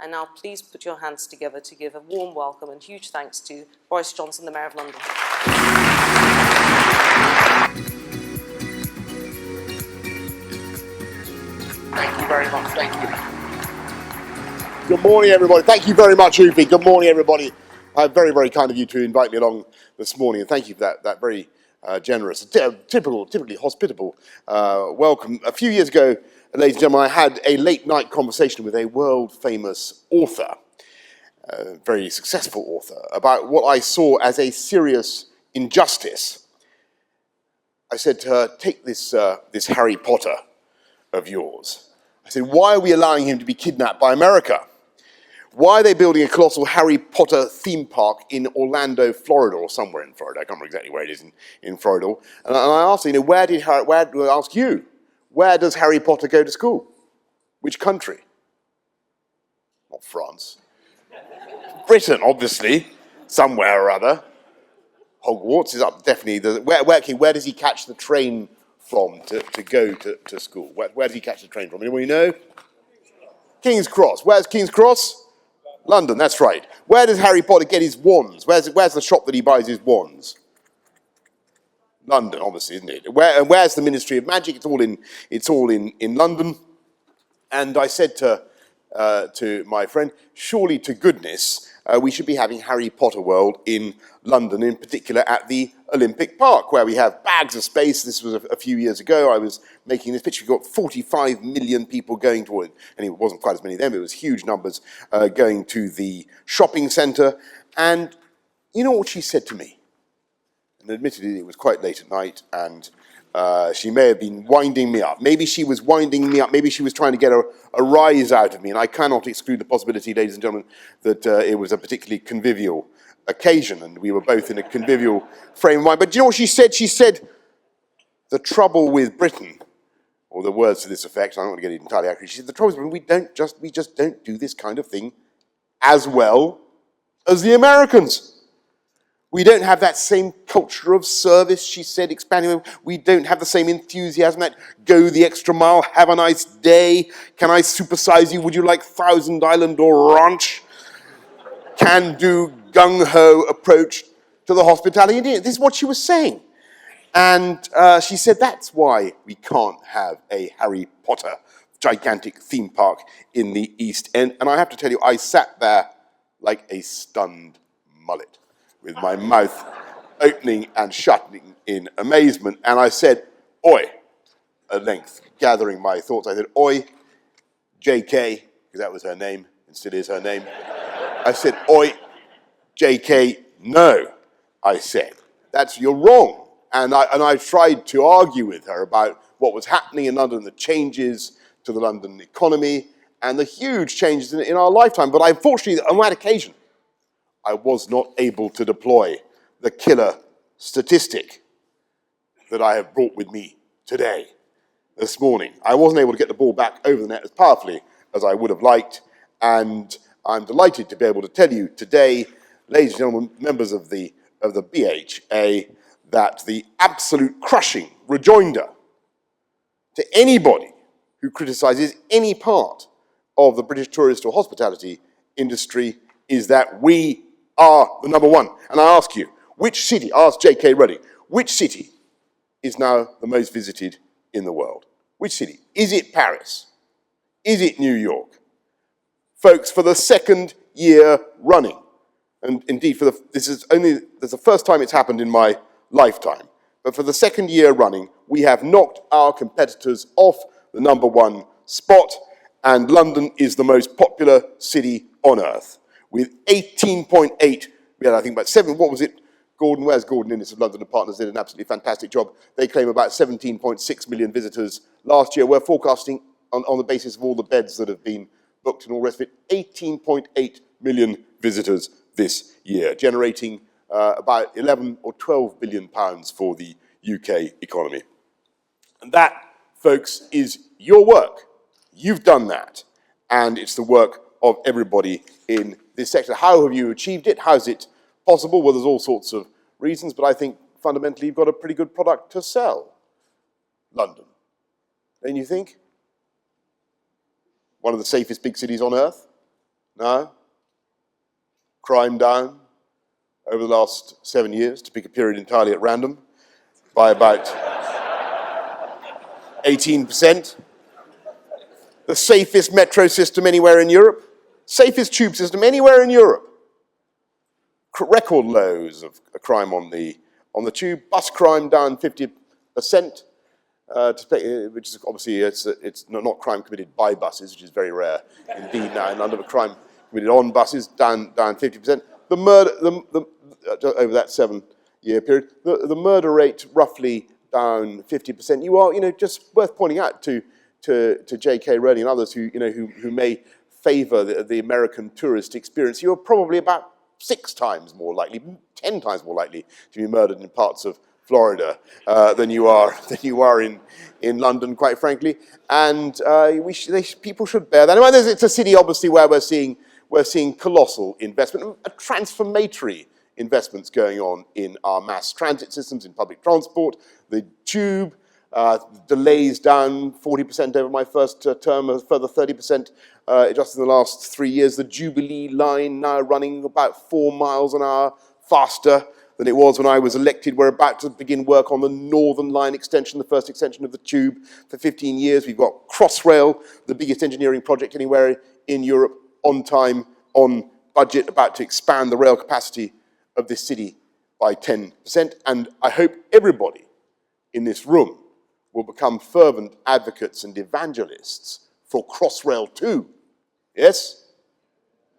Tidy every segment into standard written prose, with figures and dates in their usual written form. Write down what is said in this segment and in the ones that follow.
And now please put your hands together to give a warm welcome and huge thanks to Boris Johnson, the Mayor of London. Thank you very much. Thank you. Good morning, everybody. Thank you very much, Upi. Good morning, everybody. Very, very kind of you to invite me along this morning, and thank you for that very generous, typically hospitable welcome. A few years ago, ladies and gentlemen, I had a late-night conversation with a world-famous author, a very successful author, about what I saw as a serious injustice. I said to her, take this Harry Potter of yours. I said, why are we allowing him to be kidnapped by America? Why are they building a colossal Harry Potter theme park in Orlando, Florida, or somewhere in Florida? I can't remember exactly where it is in Florida. And I asked her, where does Harry Potter go to school? Which country? Not France. Britain, obviously, somewhere or other. Hogwarts is up, definitely. Where does he catch the train from to go to school? Where does he catch the train from? Anyone know? King's Cross. Where's King's Cross? London, that's right. Where does Harry Potter get his wands? Where's the shop that he buys his wands? London, obviously, isn't it? Where's the Ministry of Magic? It's all in London. And I said to my friend, surely to goodness, we should be having Harry Potter World in London, in particular at the Olympic Park, where we have bags of space. This was a few years ago. I was making this pitch. We've got 45 million people going to it, and it wasn't quite as many then, but it was huge numbers going to the shopping centre. And you know what she said to me? And admittedly, it was quite late at night, and she may have been winding me up. Maybe she was winding me up. Maybe she was trying to get a rise out of me. And I cannot exclude the possibility, ladies and gentlemen, that it was a particularly convivial occasion, and we were both in a convivial frame of mind. But do you know what she said? She said, the trouble with Britain, or the words to this effect, I don't want to get it entirely accurate. She said, the trouble with Britain, we just don't do this kind of thing as well as the Americans. We don't have that same culture of service, she said, expanding. We don't have the same enthusiasm, that go the extra mile, have a nice day, can I supersize you, would you like Thousand Island or Ranch? Can do gung-ho approach to the hospitality. This is what she was saying. And she said that's why we can't have a Harry Potter gigantic theme park in the East End. And I have to tell you, I sat there like a stunned mullet, with my mouth opening and shutting in amazement. And I said, oi, at length, gathering my thoughts. I said, oi, JK, because that was her name, and still is her name. I said, oi, JK, no, I said. You're wrong. And I tried to argue with her about what was happening in London, the changes to the London economy, and the huge changes in our lifetime. But unfortunately, on that occasion, I was not able to deploy the killer statistic that I have brought with me today, this morning. I wasn't able to get the ball back over the net as powerfully as I would have liked, and I'm delighted to be able to tell you today, ladies and gentlemen, members of the BHA, that the absolute crushing rejoinder to anybody who criticises any part of the British tourist or hospitality industry is that we are the number one. And I ask you, which city, ask J.K. Rowling, which city is now the most visited in the world? Which city? Is it Paris? Is it New York? Folks, for the second year running, and indeed this is the first time it's happened in my lifetime, but for the second year running, we have knocked our competitors off the number one spot, and London is the most popular city on earth, with 18.8, we had I think about 7, what was it? Gordon, where's Gordon Innes of London and Partners, did an absolutely fantastic job. They claim about 17.6 million visitors last year. We're forecasting on the basis of all the beds that have been booked and all the rest of it, 18.8 million visitors this year, generating about 11 or 12 billion pounds for the UK economy. And that, folks, is your work. You've done that. And it's the work of everybody in this sector. How have you achieved it? How is it possible? Well, there's all sorts of reasons, but I think fundamentally you've got a pretty good product to sell. London. Don't you think? One of the safest big cities on earth. No? Crime down over the last 7 years, to pick a period entirely at random, by about 18%. The safest metro system anywhere in Europe, safest tube system anywhere in Europe. Record lows of crime on the tube. Bus crime down 50%, which is obviously it's not crime committed by buses, which is very rare indeed now in London, but crime committed on buses down 50%. The murder over that 7-year period, the murder rate roughly down 50%. You are, just worth pointing out to J.K. Rowling and others who may favour the American tourist experience. You are probably about 6 times more likely, 10 times more likely to be murdered in parts of Florida than you are in London, quite frankly. And people should bear that in mind. It's a city, obviously, where we're seeing colossal investment, transformatory investments going on in our mass transit systems, in public transport, the tube. Delays down 40% over my first term, a further 30% just in the last 3 years. The Jubilee line now running about 4 miles an hour faster than it was when I was elected. We're about to begin work on the Northern Line extension, the first extension of the tube for 15 years. We've got Crossrail, the biggest engineering project anywhere in Europe, on time, on budget, about to expand the rail capacity of this city by 10%. And I hope everybody in this room will become fervent advocates and evangelists for Crossrail 2. Yes?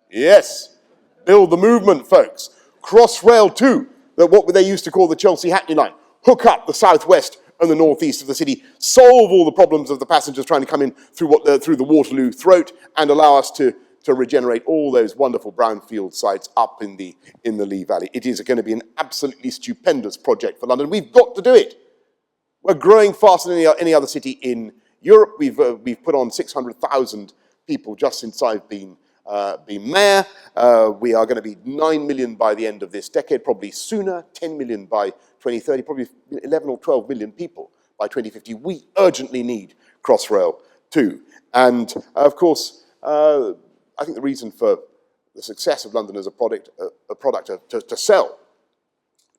Yes. Build the movement, folks. Crossrail 2, what they used to call the Chelsea-Hackney line. Hook up the southwest and the northeast of the city, solve all the problems of the passengers trying to come in through the Waterloo throat, and allow us to regenerate all those wonderful brownfield sites up in the Lee Valley. It is going to be an absolutely stupendous project for London. We've got to do it. We're growing faster than any other city in Europe. We've put on 600,000 people just since I've been mayor. We are going to be 9 million by the end of this decade, probably sooner, 10 million by 2030, probably 11 or 12 million people by 2050. We urgently need Crossrail 2. And of course, I think the reason for the success of London as a product to sell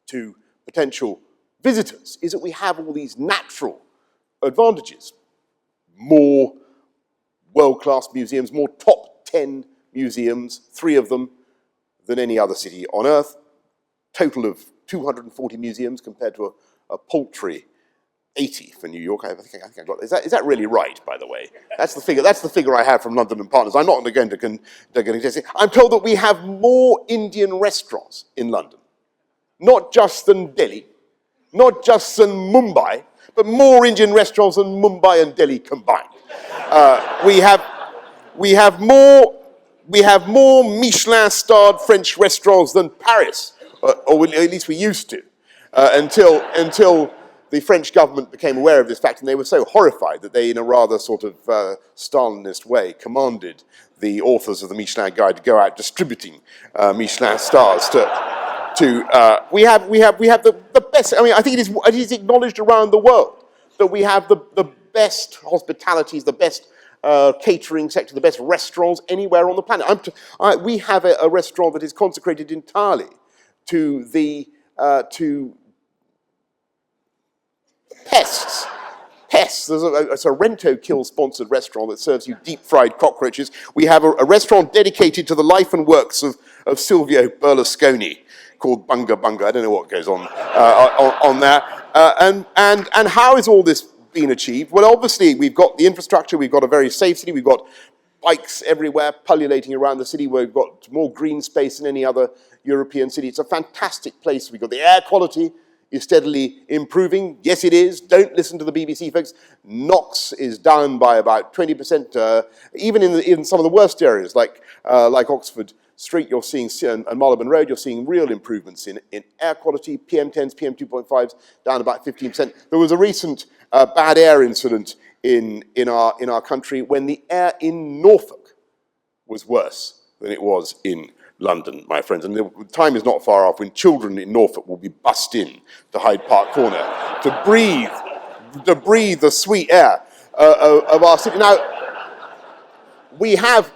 to potential visitors is that we have all these natural advantages. More world-class museums, more top 10 museums, 3 of them, than any other city on earth. Total of 240 museums compared to a paltry 80 for New York. I think I got that. Is that really right, by the way? That's the figure. That's the figure I have from London and Partners. I'm not going to contest it. I'm told that we have more Indian restaurants in London, not just than Delhi, not just than Mumbai, but more Indian restaurants than Mumbai and Delhi combined. We have more Michelin-starred French restaurants than Paris, or at least we used to, until the French government became aware of this fact, and they were so horrified that they, in a rather sort of Stalinist way, commanded the authors of the Michelin Guide to go out distributing Michelin stars we have the best. I mean, I think it is acknowledged around the world that we have the best hospitalities, the best catering sector, the best restaurants anywhere on the planet. We have a restaurant that is consecrated entirely to pests. Pests. It's a Rentokil sponsored restaurant that serves you deep fried cockroaches. We have a restaurant dedicated to the life and works of Silvio Berlusconi, called Bunga Bunga. I don't know what goes on there. And how is all this been achieved? Well, obviously, we've got the infrastructure, we've got a very safe city, we've got bikes everywhere pullulating around the city, we've got more green space than any other European city. It's a fantastic place. We've got the air quality is steadily improving. Yes, it is. Don't listen to the BBC, folks. NOx is down by about 20%. Even in some of the worst areas, like Oxford Street, you're seeing, and Marylebone Road, you're seeing real improvements in air quality. PM10s, PM2.5s down about 15%. There was a recent bad air incident in our country when the air in Norfolk was worse than it was in London, my friends. And the time is not far off when children in Norfolk will be bussed in to Hyde Park Corner to breathe the sweet air of our city. Now, we have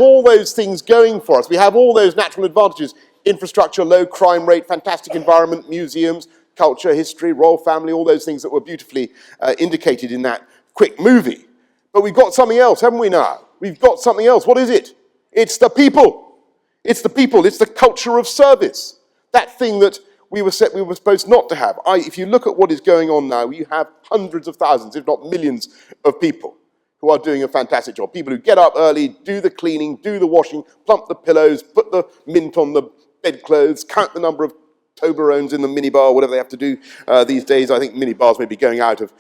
all those things going for us. We have all those natural advantages: infrastructure, low crime rate, fantastic environment, museums, culture, history, royal family, all those things that were beautifully indicated in that quick movie. But we've got something else, haven't we now? We've got something else. What is it? It's the people. It's the people. It's the culture of service. That thing that we were supposed not to have. If you look at what is going on now, you have hundreds of thousands, if not millions, of people who are doing a fantastic job. People who get up early, do the cleaning, do the washing, plump the pillows, put the mint on the bedclothes, count the number of Toblerones in the minibar, whatever they have to do these days. I think minibars may be going out of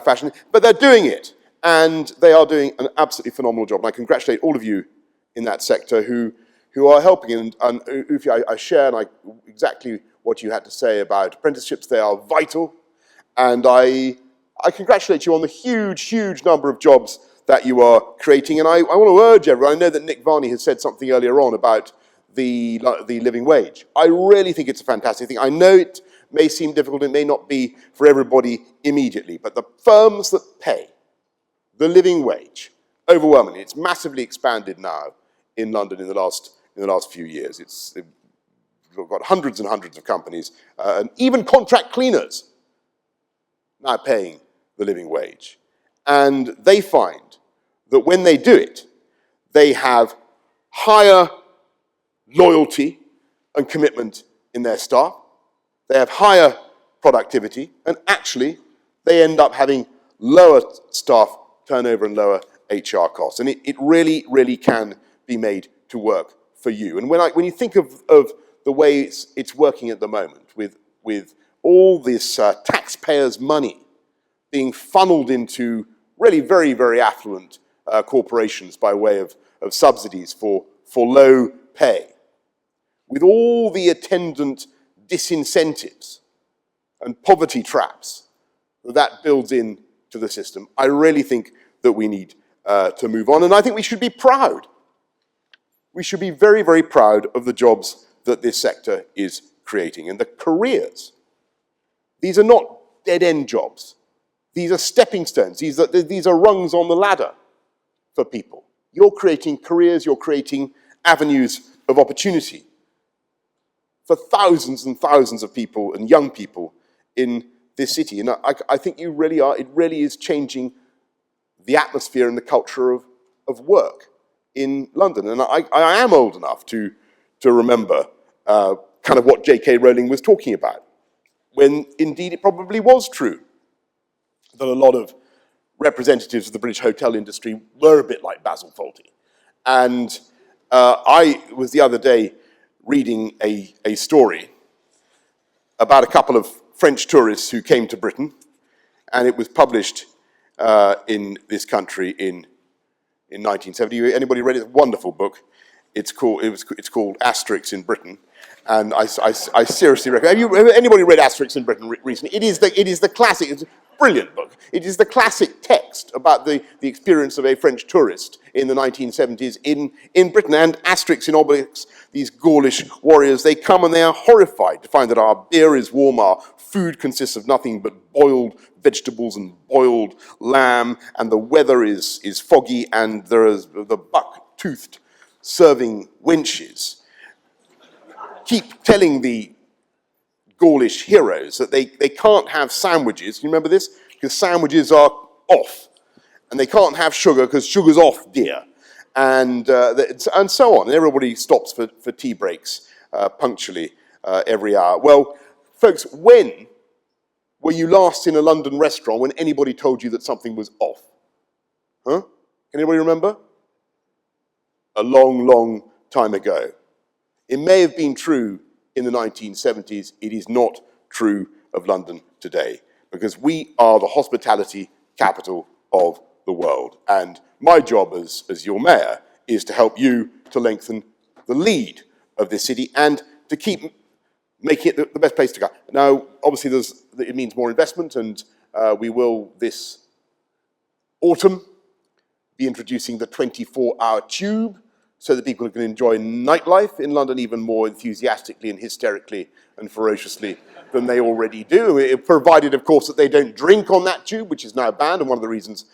fashion, but they're doing it, and they are doing an absolutely phenomenal job. And I congratulate all of you in that sector who are helping. And I share exactly what you had to say about apprenticeships. They are vital, and I congratulate you on the huge number of jobs that you are creating. And I want to urge everyone. I know that Nick Varney has said something earlier on about the living wage. I really think it's a fantastic thing. I know it may seem difficult, it may not be for everybody immediately, but the firms that pay the living wage, overwhelmingly, it's massively expanded now in London in the last few years. We've got hundreds and hundreds of companies, and even contract cleaners now paying the living wage. And they find that when they do it, they have higher loyalty and commitment in their staff. They have higher productivity, and actually they end up having lower staff turnover and lower HR costs. And it really can be made to work for you. And when you think of the way it's working at the moment, with all this taxpayers' money being funneled into really very affluent corporations by way of subsidies for low pay, with all the attendant disincentives and poverty traps that builds into the system, I really think that we need to move on. And I think we should be proud. We should be very proud of the jobs that this sector is creating. And the careers, these are not dead-end jobs. These are stepping stones. These are rungs on the ladder for people. You're creating careers, you're creating avenues of opportunity for thousands and thousands of people and young people in this city. And I think you really are. It really is changing the atmosphere and the culture of work in London. And I am old enough to remember kind of what J.K. Rowling was talking about, when indeed it probably was true that a lot of representatives of the British hotel industry were a bit like Basil Fawlty. And I was the other day reading a story about a couple of French tourists who came to Britain, and it was published in this country in 1970. Anybody read it? It's a wonderful book. It's called Asterix in Britain, and I seriously recommend. Have anybody read Asterix in Britain recently? It is the classic. It's a brilliant book. It is the classic text about the experience of a French tourist in the 1970s in Britain. And Asterix in Obelix, these Gaulish warriors, they come and they are horrified to find that our beer is warm, our food consists of nothing but boiled vegetables and boiled lamb, and the weather is foggy, and there is the buck-toothed serving wenches keep telling the Gaulish heroes that they can't have sandwiches. You remember this? Because sandwiches are off. And they can't have sugar because sugar's off, dear. And so on. And everybody stops for tea breaks punctually every hour. Well, folks, when were you last in a London restaurant when anybody told you that something was off? Huh? Can anybody remember? A long time ago. It may have been true in the 1970s. It is not true of London today, because we are the hospitality capital of the world. And my job as your mayor is to help you to lengthen the lead of this city and to keep making it the best place to go. Now, obviously, it means more investment, and we will this autumn be introducing the 24-hour tube, so that people can enjoy nightlife in London even more enthusiastically and hysterically and ferociously than they already do, provided, of course, that they don't drink on that tube, which is now banned, and one of the reasons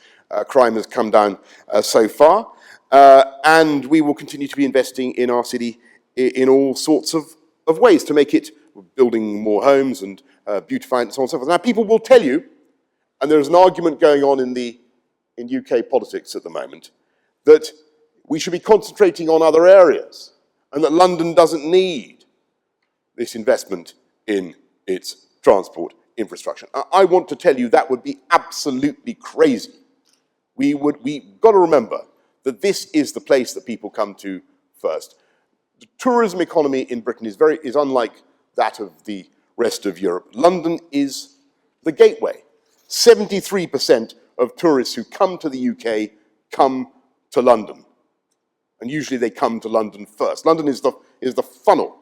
crime has come down so far. And we will continue to be investing in our city in all sorts of ways to make it, building more homes and beautifying it, so on and so forth. Now, people will tell you, and there's an argument going on in UK politics at the moment, that we should be concentrating on other areas and that London doesn't need this investment in its transport infrastructure. I want to tell you that would be absolutely crazy. We've got to remember that this is the place that people come to first. The tourism economy in Britain is unlike that of the rest of Europe. London is the gateway. 73% of tourists who come to the UK come to London. And usually they come to London first. London is the funnel.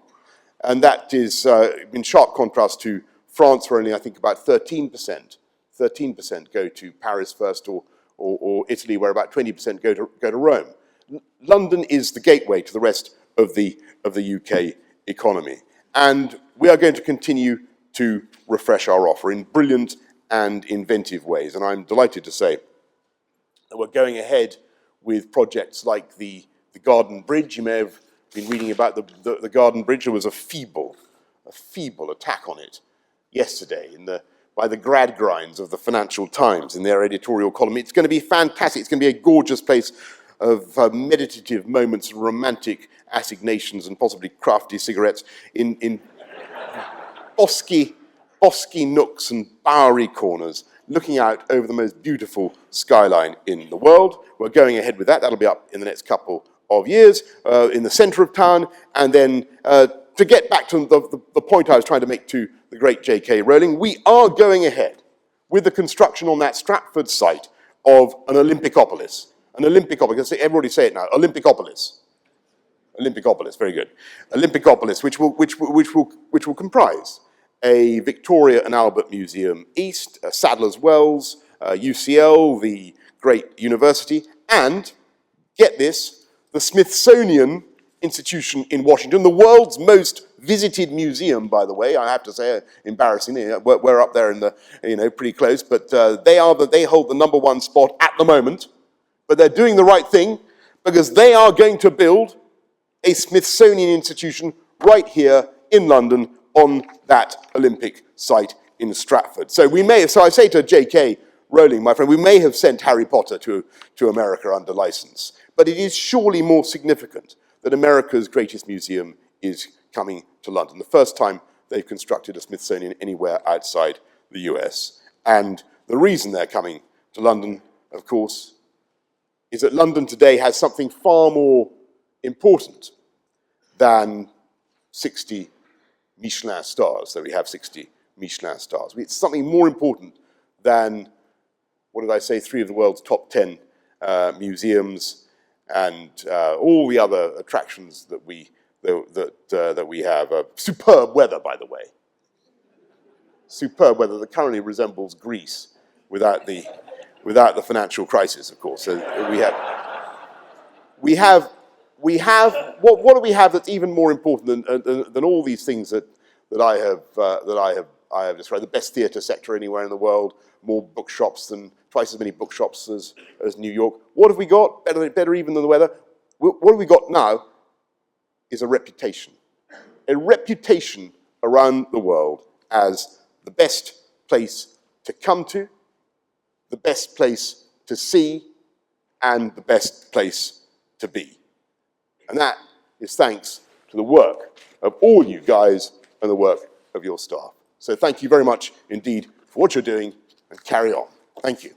And that is in sharp contrast to France, where only, I think, about 13% go to Paris first, or Italy, where about 20% go to Rome. London is the gateway to the rest of the UK economy. And we are going to continue to refresh our offer in brilliant and inventive ways. And I'm delighted to say that we're going ahead with projects like the Garden Bridge. You may have been reading about the Garden Bridge. There was a feeble attack on it yesterday by the Gradgrinds of the Financial Times in their editorial column. It's going to be fantastic. It's going to be a gorgeous place of meditative moments and romantic assignations and possibly crafty cigarettes in bosky nooks and bowery corners, looking out over the most beautiful skyline in the world. We're going ahead with that. That'll be up in the next couple of years in the centre of town. And then to get back to the point I was trying to make to the great J.K. Rowling, we are going ahead with the construction on that Stratford site of an Olympicopolis. An Olympicopolis, everybody say it now, Olympicopolis. Olympicopolis, very good. Olympicopolis, which will comprise a Victoria and Albert Museum East, Sadler's Wells, UCL, the great university, and, get this, the Smithsonian Institution in Washington, the world's most visited museum, by the way, I have to say, embarrassingly. We're up there in the, pretty close, but they hold the #1 spot at the moment. But they're doing the right thing because they are going to build a Smithsonian institution right here in London on that Olympic site in Stratford. So I say to J.K. Rowling, my friend, we may have sent Harry Potter to America under license, but it is surely more significant that America's greatest museum is coming to London. The first time they've constructed a Smithsonian anywhere outside the US. And the reason they're coming to London, of course, is that London today has something far more important than 60 Michelin stars. So we have 60 Michelin stars. It's something more important than, what did I say, 3 of the world's top 10 museums and all the other attractions that we have. Superb weather, by the way. Superb weather that currently resembles Greece without the financial crisis, of course. So what do we have that's even more important than all these things that I have described? The best theatre sector anywhere in the world, more bookshops twice as many bookshops as New York. What have we got? Better even than the weather. What have we got now is a reputation around the world as the best place to come to, the best place to see, and the best place to be. And that is thanks to the work of all you guys and the work of your staff. So thank you very much indeed for what you're doing, and carry on. Thank you.